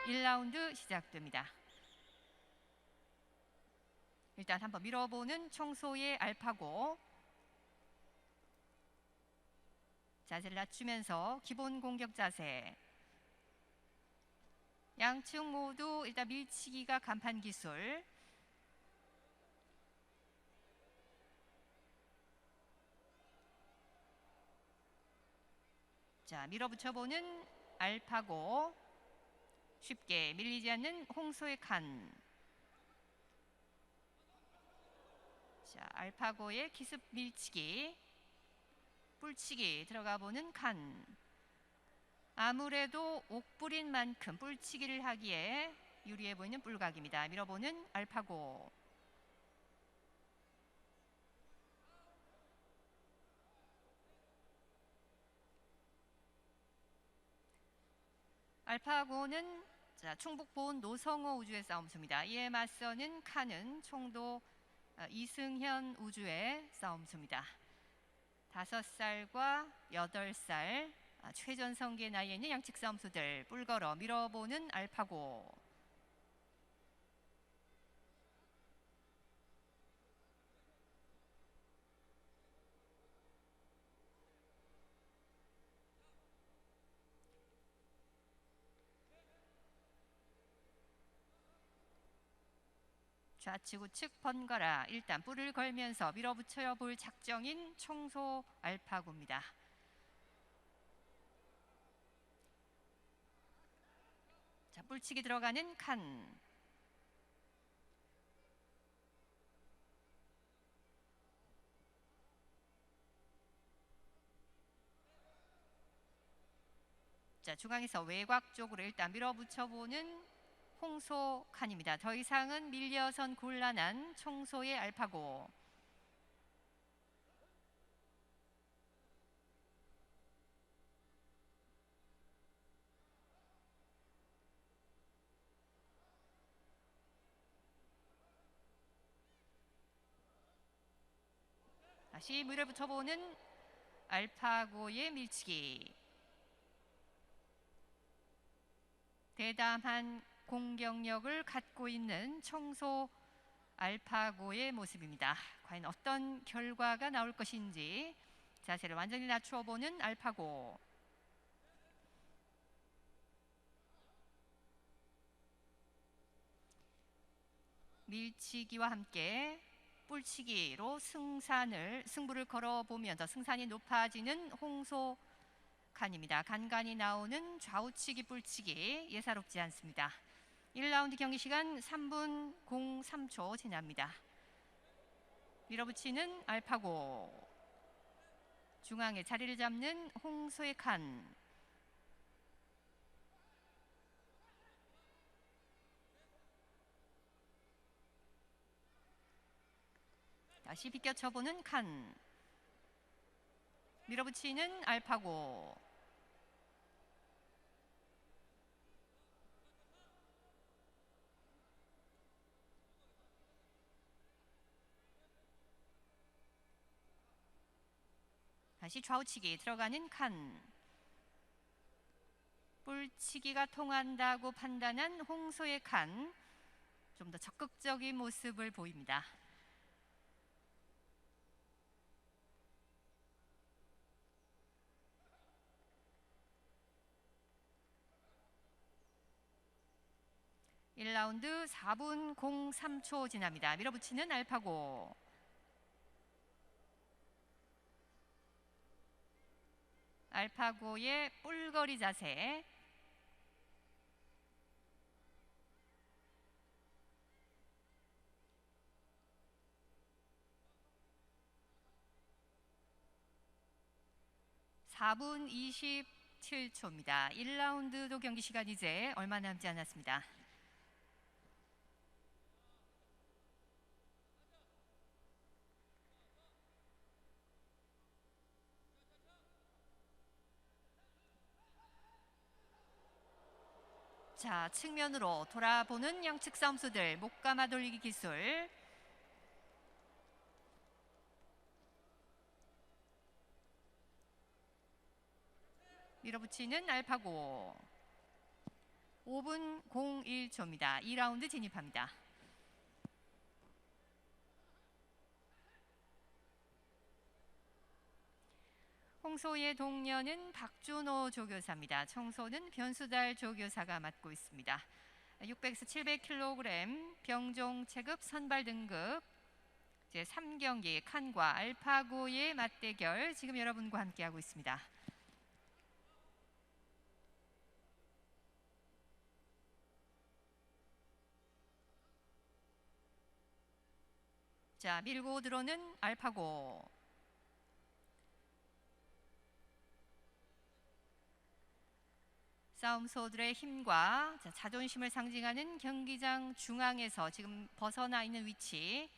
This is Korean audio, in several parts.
1라운드 시작됩니다. 일단 한번 밀어보는 청소의 알파고. 자세를 낮추면서 기본 공격 자세. 양측 모두 일단 밀치기가 간판 기술. 자, 밀어붙여보는 알파고. 쉽게 밀리지 않는 홍소의 칸. 자, 알파고의 기습 밀치기. 뿔치기 들어가 보는 칸. 아무래도 옥불인 만큼 뿔치기를 하기에 유리해 보이는 뿔각입니다. 밀어보는 알파고. 알파고는 자, 충북 보은 노성호 우주의 싸움수입니다. 이에 맞서는 칸은 총도 이승현 우주의 싸움수입니다. 5살과 8살 최전성기의 나이에 있는 양측 싸움수들 뿔걸어 밀어보는 알파고. 좌측 우측 번갈아 일단 뿔을 걸면서 밀어붙여 볼 작정인 청소 알파고입니다. 자, 뿔치기 들어가는 칸. 자, 중앙에서 외곽 쪽으로 일단 밀어붙여보는 홍소 칸입니다. 더 이상은 밀려선 곤란한 청소의 알파고. 다시 밀어붙여보는 알파고의 밀치기. 대담한 공격력을 갖고 있는 청소 알파고의 모습입니다. 과연 어떤 결과가 나올 것인지 자세를 완전히 낮추어 보는 알파고. 밀치기와 함께 뿔치기로 승부를 걸어보면서 승산이 높아지는 홍소 칸입니다. 간간히 나오는 좌우치기 뿔치기 예사롭지 않습니다. 1라운드 경기 시간 3분 03초 지납니다. 밀어붙이는 알파고. 중앙에 자리를 잡는 홍소의 칸. 다시 비껴쳐보는 칸. 밀어붙이는 알파고. 다시 좌우치기 들어가는 칸. 뿔치기가 통한다고 판단한 홍소의 칸. 좀 더 적극적인 모습을 보입니다. (1라운드) 4분 03초 지납니다. 밀어붙이는 알파고. 알파고의 뿔거리 자세. (4분 27초입니다) 1라운드도 경기 시간 이제 얼마 남지 않았습니다. 자, 측면으로 돌아보는 양측 싸움수들 목 감아 돌리기 기술. 밀어붙이는 알파고. 5분 01초입니다. 2라운드 진입합니다. 홍소의 동료는 박준호 조교사입니다. 청소는 변수달 조교사가 맡고 있습니다. 600에서 700kg 병종 체급 선발 등급 제 3경기 칸과 알파고의 맞대결 지금 여러분과 함께하고 있습니다. 자, 밀고 들어오는 알파고. 싸움소들의 힘과 자존심을 상징하는 경기장 중앙에서 지금 벗어나 있는 위치.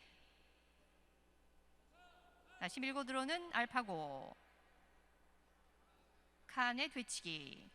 다시 밀고 들어오는 알파고. 칸의 되치기.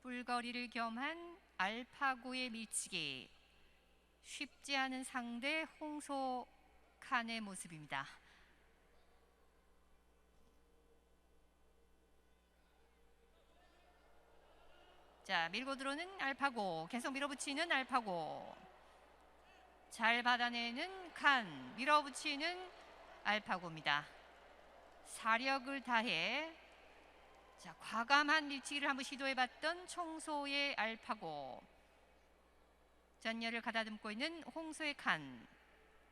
뿔거리를 겸한 알파고의 밀치기. 쉽지 않은 상대 홍소 칸의 모습입니다. 자, 밀고 들어오는 알파고. 계속 밀어붙이는 알파고. 잘 받아내는 칸. 밀어붙이는 알파고입니다. 사력을 다해 자, 과감한 밀치기를 한번 시도해봤던 청소의 알파고. 전열을 가다듬고 있는 홍소의 칸.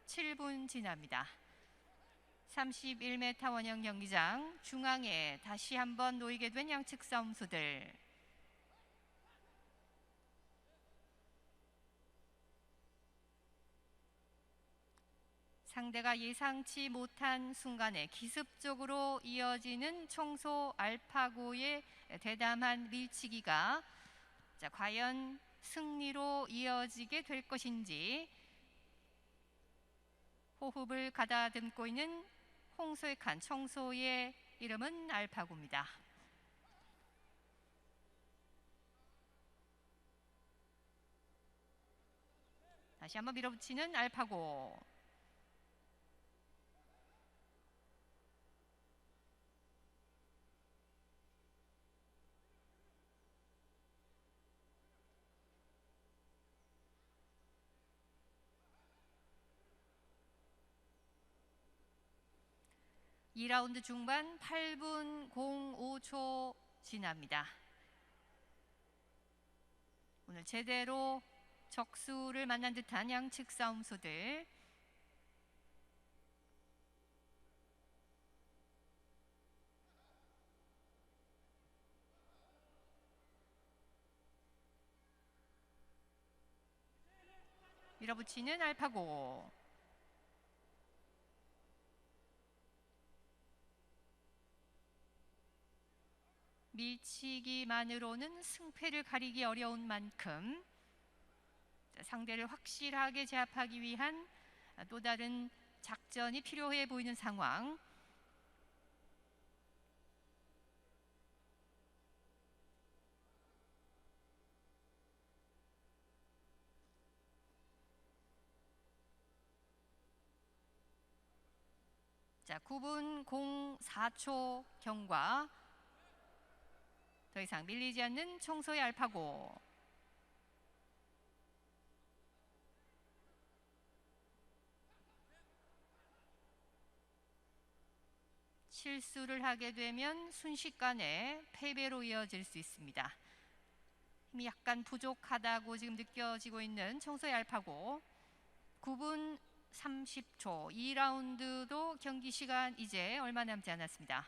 7분 지납니다. 31m 원형 경기장 중앙에 다시 한번 놓이게 된 양측 싸움수들. 상대가 예상치 못한 순간에 기습적으로 이어지는 청소 알파고의 대담한 밀치기가 자, 과연 승리로 이어지게 될 것인지. 호흡을 가다듬고 있는 홍소의 칸. 청소의 이름은 알파고입니다. 다시 한번 밀어붙이는 알파고. (2라운드) 중반 8분 05초 지납니다. 오늘 제대로 적수를 만난 듯한 양측 싸움수들. 밀어붙이는 알파고. 밀치기만으로는 승패를 가리기 어려운 만큼 상대를 확실하게 제압하기 위한 또 다른 작전이 필요해 보이는 상황. 자, 9분 04초 경과. 더 이상 밀리지 않는 청소의 알파고. 실수를 하게 되면 순식간에 패배로 이어질 수 있습니다. 힘이 약간 부족하다고 지금 느껴지고 있는 청소의 알파고. 9분 30초. 2라운드도 경기 시간 이제 얼마 남지 않았습니다.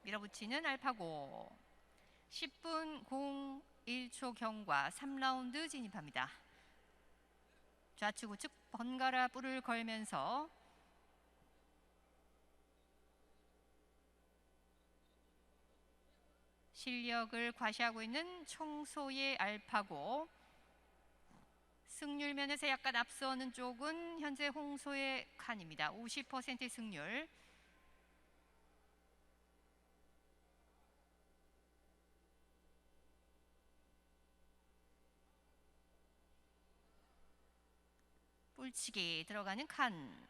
밀어붙이는 알파고. 10분 01초 경과 3라운드 진입합니다. 좌측 우측 번갈아 뿔을 걸면서 실력을 과시하고 있는 청소의 알파고, 승률 면에서 약간 앞서는 쪽은 현재 홍소의 칸입니다. 50%의 승률. 뿔치기 들어가는 칸.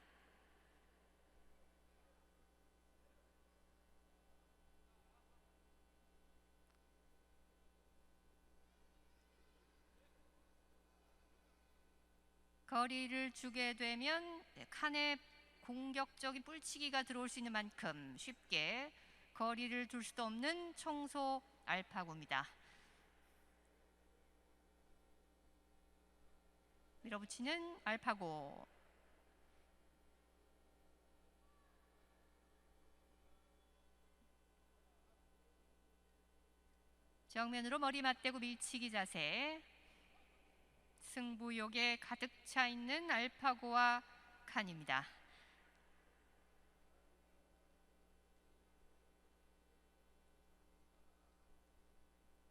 거리를 주게 되면 칸에 공격적인 뿔치기가 들어올 수 있는 만큼 쉽게 거리를 둘 수도 없는 청소 알파고입니다. 밀어붙이는 알파고. 정면으로 머리 맞대고 밀치기 자세. 승부욕에 가득 차 있는 알파고와 칸입니다.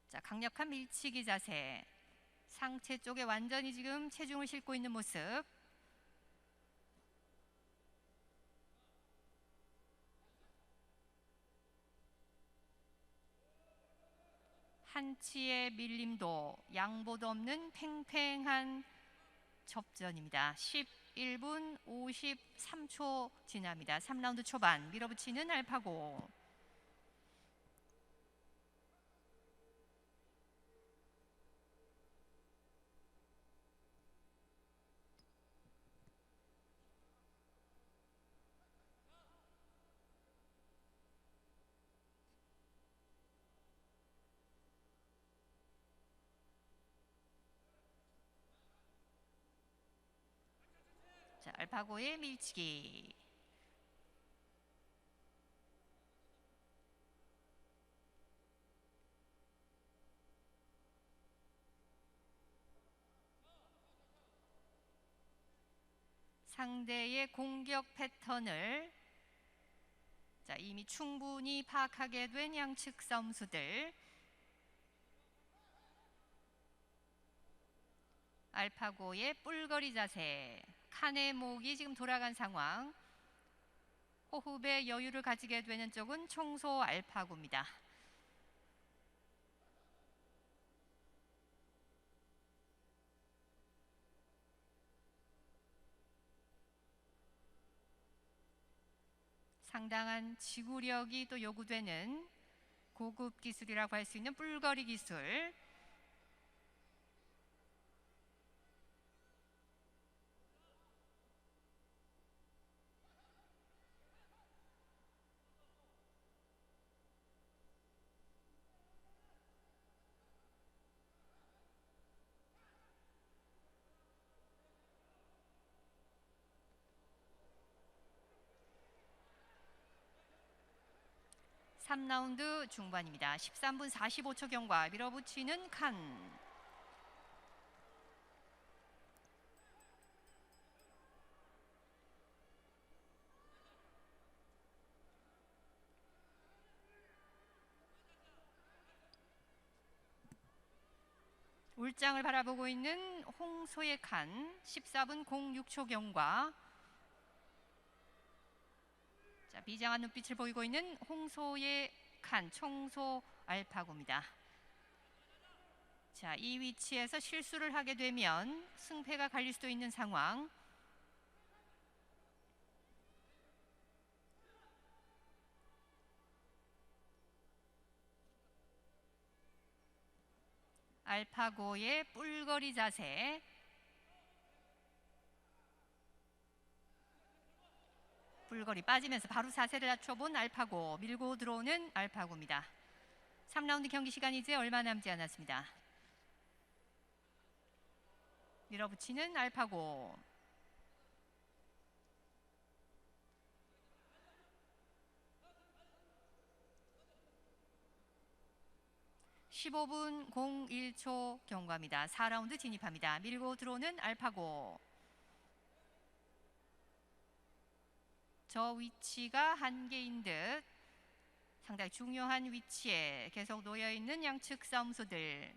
자, 강력한 밀치기 자세. 상체 쪽에 완전히 지금 체중을 싣고 있는 모습. 한치의 밀림도 양보도 없는 팽팽한 접전입니다. 11분 53초 지납니다. 3라운드 초반. 밀어붙이는 알파고. 자, 알파고의 밀치기. 상대의 공격 패턴을 이미 충분히 파악하게 된 양측 싸움수들. 알파고의 뿔거리 자세. 칸의 목이 지금 돌아간 상황. 호흡에 여유를 가지게 되는 쪽은 청소 알파고입니다. 상당한 지구력이 또 요구되는 고급 기술이라고 할 수 있는 뿔거리 기술. (3라운드) 중반입니다. 13분 45초 경과. 밀어붙이는 칸. 울장을 바라보고 있는 홍소의 칸. 14분 06초 경과. 자, 비장한 눈빛을 보이고 있는 홍소의 칸, 청소 알파고입니다. 자, 이 위치에서 실수를 하게 되면 승패가 갈릴 수도 있는 상황. 알파고의 뿔거리 자세. 뿔거리 빠지면서 바로 자세를 낮춰본 알파고. 밀고 들어오는 알파고입니다. 3라운드 경기 시간이 이제 얼마 남지 않았습니다. 밀어붙이는 알파고. 15분 01초 경과입니다. 4라운드 진입합니다. 밀고 들어오는 알파고. 저 위치가 한계인 듯 상당히 중요한 위치에 계속 놓여있는 양측 싸움수들.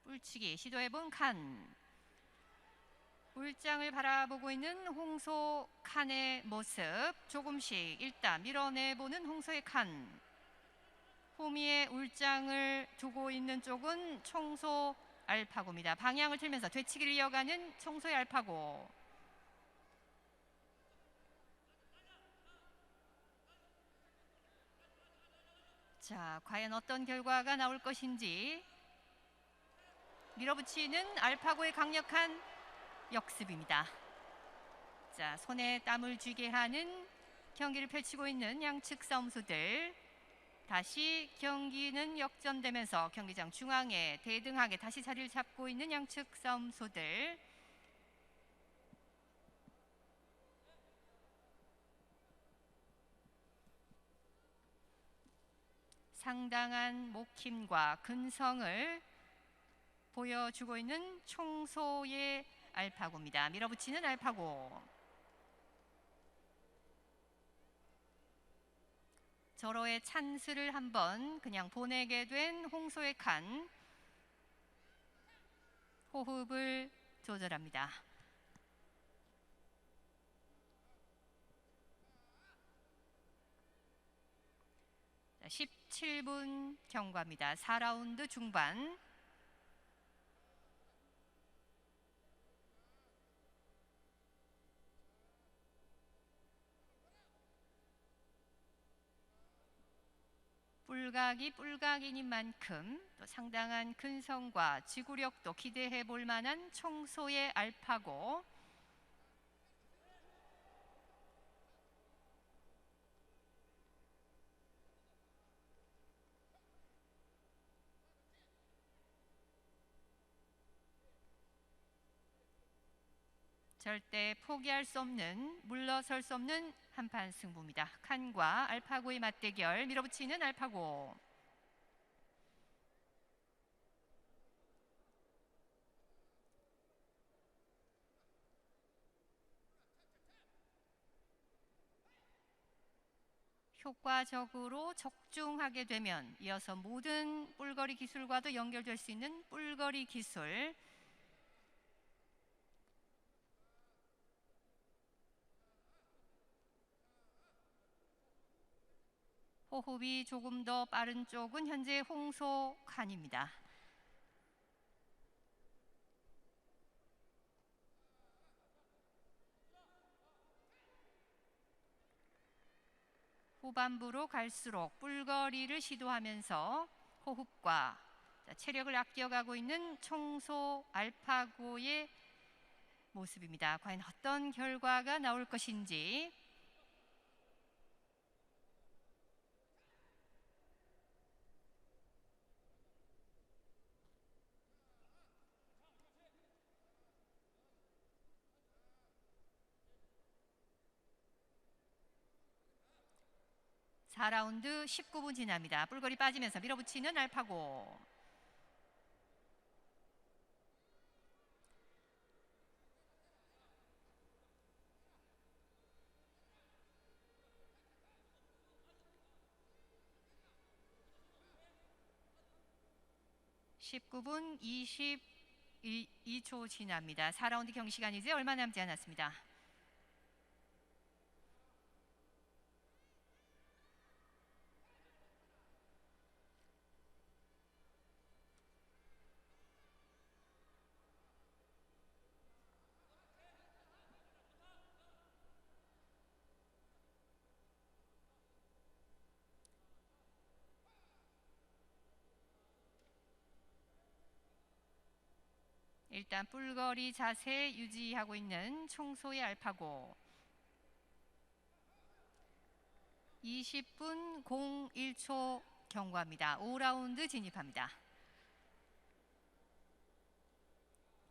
뿔치기 시도해본 칸. 울장을 바라보고 있는 홍소 칸의 모습. 조금씩 일단 밀어내보는 홍소의 칸. 호미의 울장을 두고 있는 쪽은 청소 알파고입니다. 방향을 틀면서 되치기를 이어가는 청소의 알파고. 자, 과연 어떤 결과가 나올 것인지. 밀어붙이는 알파고의 강력한 역습입니다. 자, 손에 땀을 쥐게 하는 경기를 펼치고 있는 양측 싸움수들. 다시 경기는 역전되면서 경기장 중앙에 대등하게 다시 자리를 잡고 있는 양측 싸움수들. 상당한 목힘과 근성을 보여주고 있는 청소의 알파고입니다. 밀어붙이는 알파고. 절호의 찬스를 한번 그냥 보내게 된 홍소의 칸. 호흡을 조절합니다. 17분 경과입니다. 4라운드 중반. 뿔각이 뿔각이인 만큼 또 상당한 근성과 지구력도 기대해 볼 만한 청소의 알파고. 절대 포기할 수 없는, 물러설 수 없는 한판 승부입니다. 칸과 알파고의 맞대결. 밀어붙이는 알파고. 효과적으로 적중하게 되면 이어서 모든 뿔거리 기술과도 연결될 수 있는 뿔거리 기술. 호흡이 조금 더 빠른 쪽은 현재 홍소 칸입니다. 후반부로 갈수록 뿔거리를 시도하면서 호흡과 체력을 아껴가고 있는 청소 알파고의 모습입니다. 과연 어떤 결과가 나올 것인지. (4라운드) 19분 지납니다. 뿔거리 빠지면서 밀어붙이는 알파고. (19분 22초) 지납니다. 4라운드 경기 시간이 이제 얼마 남지 않았습니다. 일단 뿔거리 자세 유지하고 있는 청소의 알파고. 20분 01초 경과입니다. 5라운드 진입합니다.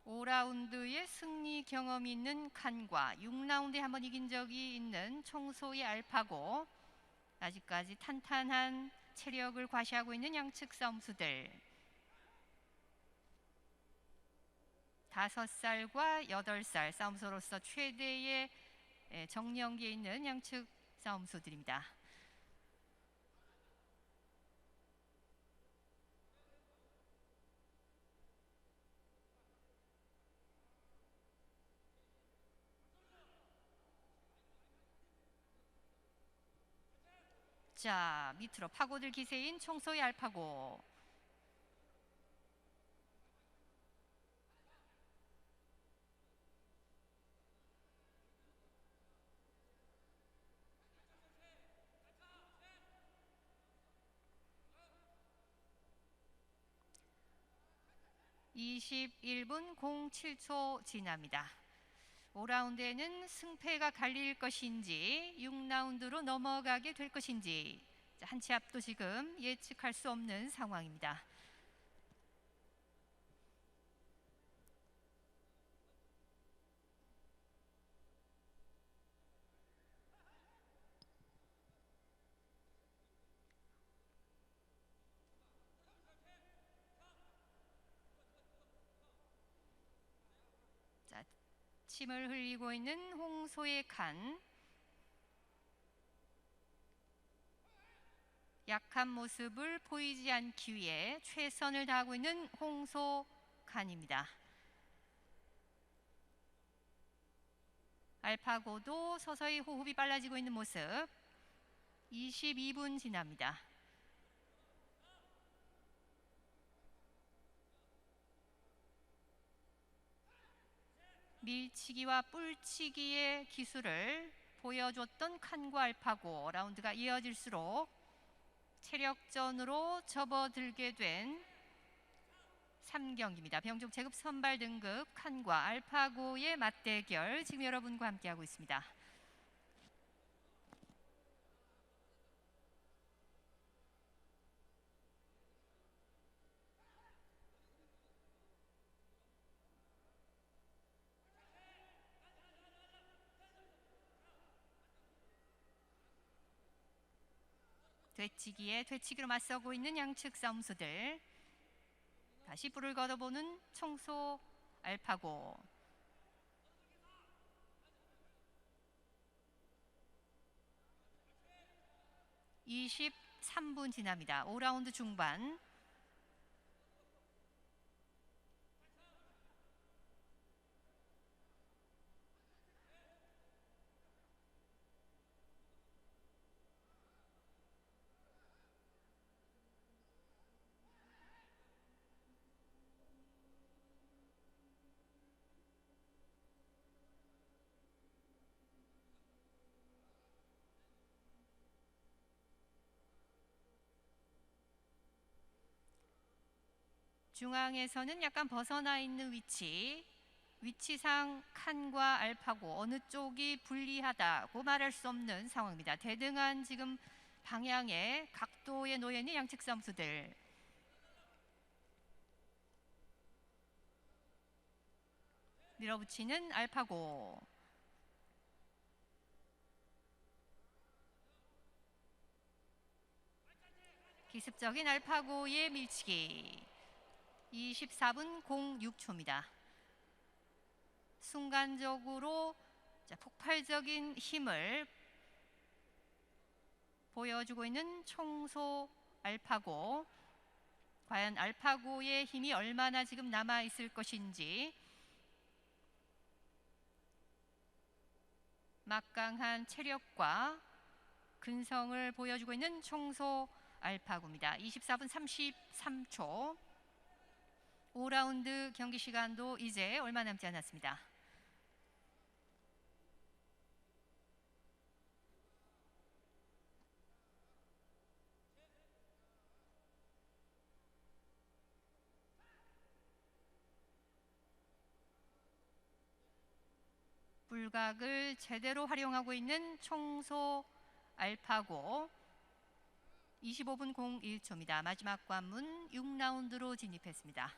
5라운드의 승리 경험이 있는 칸과 6라운드에 한번 이긴 적이 있는 청소의 알파고, 아직까지 탄탄한 체력을 과시하고 있는 양측 싸움수들. 5살과 8살 싸움수로서 최대의 정년기에 있는 양측 싸움수들입니다. 자, 밑으로 파고들 기세인 청소의 알파고. (21분 07초) 지납니다. 5라운드에는 승패가 갈릴 것인지 6라운드로 넘어가게 될 것인지 한 치 앞도 지금 예측할 수 없는 상황입니다. 자, 침을 흘리고 있는 홍소의 칸. 약한 모습을 보이지 않기 위해 최선을 다하고 있는 홍소 칸입니다. 알파고도 서서히 호흡이 빨라지고 있는 모습. 22분 지납니다. 밀치기와 뿔치기의 기술을 보여줬던 칸과 알파고, 라운드가 이어질수록 체력전으로 접어들게 된 3경기입니다. 병종 체급 선발 등급 칸과 알파고의 맞대결, 지금 여러분과 함께하고 있습니다. 되치기에 되치기로 맞서고 있는 양측 싸움수들. 다시 불을 걷어보는 청소 알파고. (23분) 지납니다. 5라운드 중반. 중앙에서는 약간 벗어나 있는 위치상 칸과 알파고 어느 쪽이 불리하다고 말할 수 없는 상황입니다. 대등한 지금 방향의 각도에 놓여 있는 양측 싸움수들. 밀어붙이는 알파고. 기습적인 알파고의 밀치기. 24분 06초입니다. 순간적으로 폭발적인 힘을 보여주고 있는 청소 알파고. 과연 알파고의 힘이 얼마나 지금 남아있을 것인지. 막강한 체력과 근성을 보여주고 있는 청소 알파고입니다. 24분 33초. 5라운드 경기 시간도 이제 얼마 남지 않았습니다. 불각을 제대로 활용하고 있는 청소 알파고 25분 01초입니다. 마지막 관문 6라운드로 진입했습니다.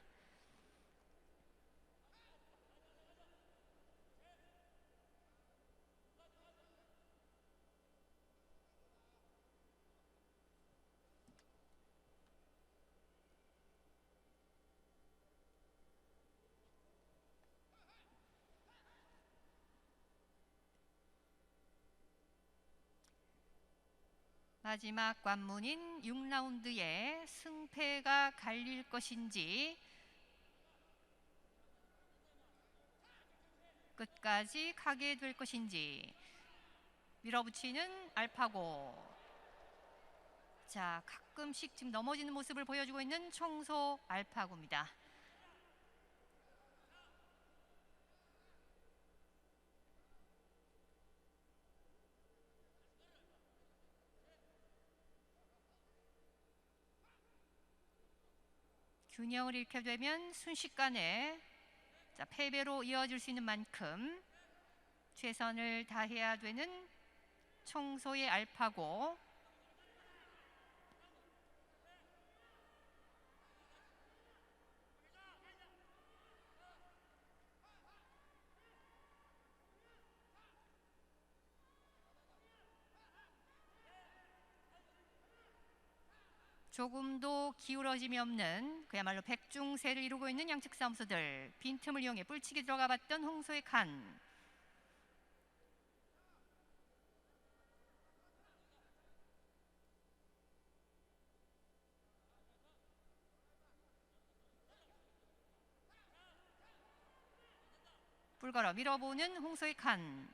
마지막 관문인 6라운드에 승패가 갈릴 것인지 끝까지 가게 될 것인지 밀어붙이는 알파고. 자, 가끔씩 지금 넘어지는 모습을 보여주고 있는 청소 알파고입니다. 균형을 잃게 되면 순식간에 패배로 이어질 수 있는 만큼 최선을 다해야 되는 청소의 알파고. 조금도 기울어짐이 없는 그야말로 백중세를 이루고 있는 양측 싸움수들. 빈틈을 이용해 뿔치기 들어가 봤던 홍소의 칸. 불걸어 밀어보는 홍소의 칸.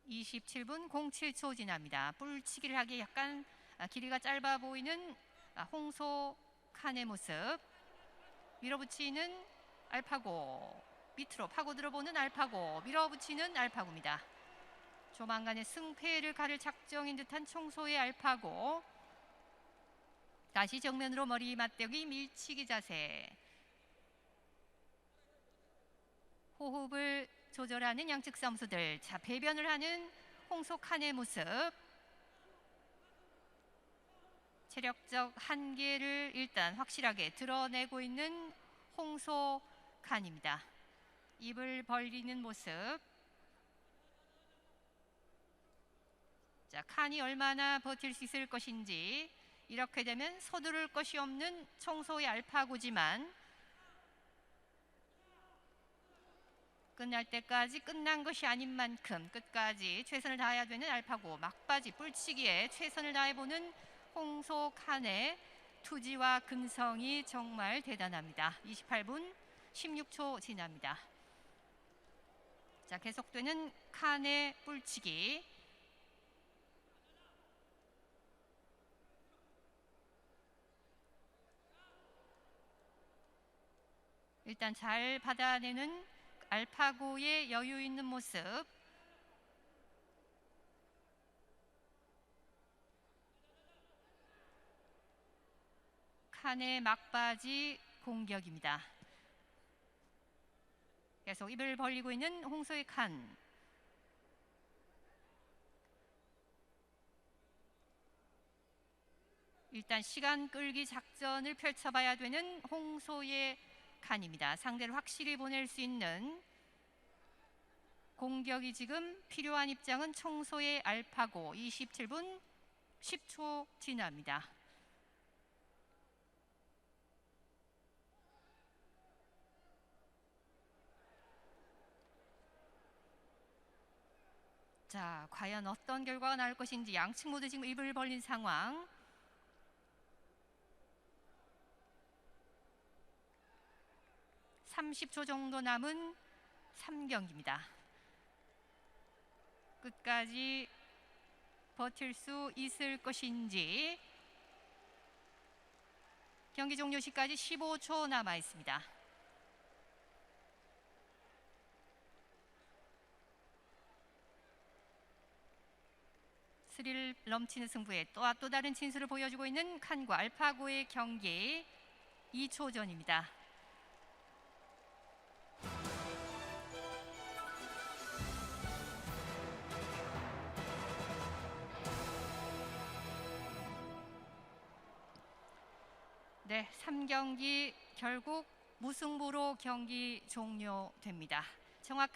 (27분 07초) 지납니다. 뿔치기를 하기에 약간 길이가 짧아 보이는 홍소 칸의 모습. 밀어붙이는 알파고. 밑으로 파고 들어보는 알파고. 밀어붙이는 알파고입니다. 조만간의 승패를 가를 작정인 듯한 청소의 알파고. 다시 정면으로 머리 맞대기 밀치기 자세. 호흡을 조절하는 양측 싸움수들. 자, 배변을 하는 홍소 칸의 모습. 체력적 한계를 일단 확실하게 드러내고 있는 홍소 칸입니다. 입을 벌리는 모습. 자, 칸이 얼마나 버틸 수 있을 것인지. 이렇게 되면 서두를 것이 없는 청소의 알파고지만 끝날 때까지 끝난 것이 아닌 만큼 끝까지 최선을 다해야 되는 알파고. 막바지 뿔치기에 최선을 다해보는 홍소 칸의 투지와 근성이 정말 대단합니다. 28분 16초 지납니다. 자, 계속되는 칸의 뿔치기. 일단 잘 받아내는 알파고의 여유 있는 모습. 칸의 막바지 공격입니다. 계속 입을 벌리고 있는 홍소의 칸. 일단 시간 끌기 작전을 펼쳐봐야 되는 홍소의 칸입니다. 상대를 확실히 보낼 수 있는 공격이 지금 필요한 입장은 청소의 알파고. 27분 10초 지납니다. 자, 과연 어떤 결과가 나올 것인지. 양측 모두 지금 입을 벌린 상황. (30초) 정도 남은 3경기입니다. 끝까지 버틸 수 있을 것인지. 경기 종료 시까지 15초 남아 있습니다. 스릴 넘치는 승부에 또 다른 진수를 보여주고 있는 칸과 알파고의 경기. 2초 전입니다. 네, 3경기 결국 무승부로 경기 종료됩니다. 정확한